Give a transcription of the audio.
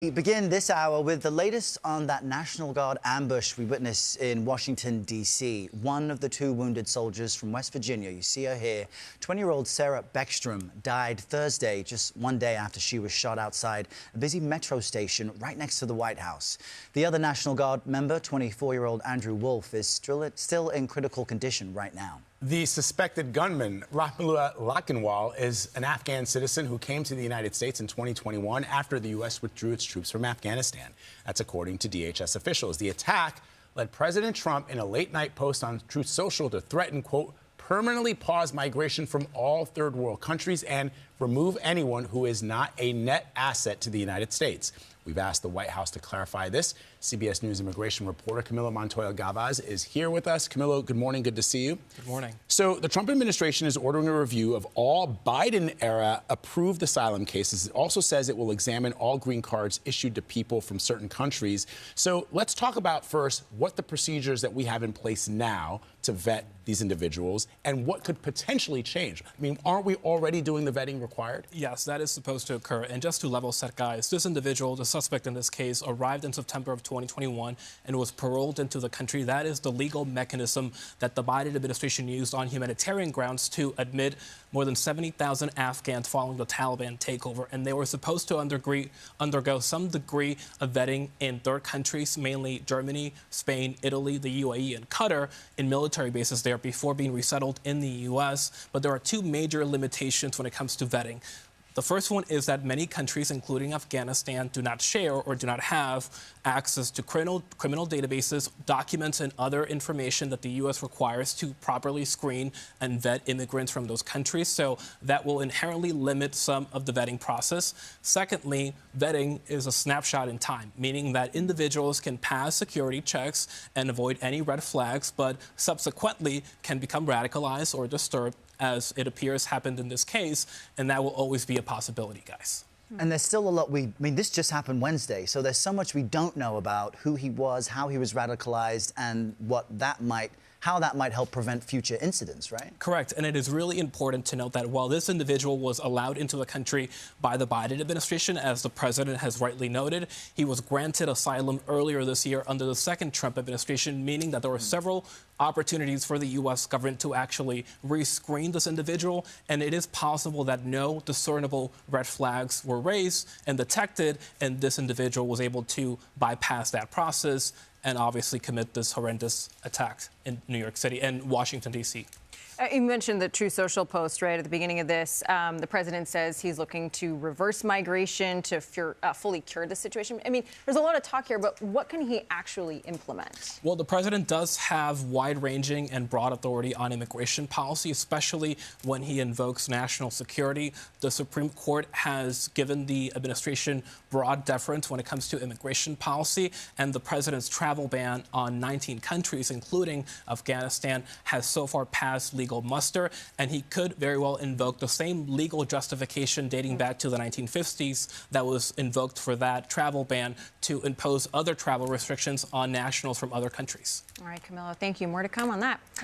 We begin this hour with the latest on that National Guard ambush we witnessed in Washington, D.C. One of the two wounded soldiers from West Virginia, you see her here, 20-year-old Sarah Beckstrom, died Thursday, just one day after she was shot outside a busy metro station right next to the White House. The other National Guard member, 24-year-old Andrew Wolf, is still in critical condition right now. The suspected gunman, Rahimullah Lakinwal, is an Afghan citizen who came to the United States in 2021 after the U.S. withdrew its troops from Afghanistan. That's according to DHS officials. The attack led President Trump in a late-night post on Truth Social to threaten, quote, permanently pause migration from all third world countries and remove anyone who is not a net asset to the United States. We've asked the White House to clarify this. CBS News immigration reporter Camilo Montoya-Galvez is here with us. Camilo, good morning. Good to see you. Good morning. So the Trump administration is ordering a review of all Biden-era approved asylum cases. It also says it will examine all green cards issued to people from certain countries. So let's talk about first what the procedures that we have in place now to vet these individuals and what could potentially change. I mean, aren't we already doing the vetting required? Yes, that is supposed to occur. And just to level set, guys, this individual, the suspect in this case, arrived in September of 2021 and was paroled into the country. That is the legal mechanism that the Biden administration used on humanitarian grounds to admit more than 70,000 Afghans following the Taliban takeover. And they were supposed to undergo some degree of vetting in third countries, mainly Germany, Spain, Italy, the UAE, and Qatar, in military bases there before being resettled in the U.S. But there are two major limitations when it comes to vetting. The first one is that many countries, including Afghanistan, do not share or do not have access to criminal databases, documents, and other information that the U.S. requires to properly screen and vet immigrants from those countries. So that will inherently limit some of the vetting process. Secondly, vetting is a snapshot in time, meaning that individuals can pass security checks and avoid any red flags, but subsequently can become radicalized or disturbed, as it appears happened in this case, and that will always be a possibility, guys. And there's still a lot this just happened Wednesday, so there's so much we don't know about who he was, how he was radicalized, and how that might help prevent future incidents, right? Correct. And it is really important to note that while this individual was allowed into the country by the Biden administration, as the president has rightly noted, he was granted asylum earlier this year under the second Trump administration, meaning that there were several opportunities for the U.S. government to actually rescreen this individual. And it is possible that no discernible red flags were raised and detected, and this individual was able to bypass that process and obviously commit this horrendous attack in New York City and Washington, D.C. You mentioned the True Social post right at the beginning of this. The president says he's looking to reverse migration to fully cure the situation. I mean, there's a lot of talk here, but what can he actually implement? Well, the president does have wide-ranging and broad authority on immigration policy, especially when he invokes national security. The Supreme Court has given the administration broad deference when it comes to immigration policy, and the president's travel ban on 19 countries, including Afghanistan, has so far passed legal muster, and he could very well invoke the same legal justification dating back to the 1950s that was invoked for that travel ban to impose other travel restrictions on nationals from other countries. All right, Camilo, thank you. More to come on that.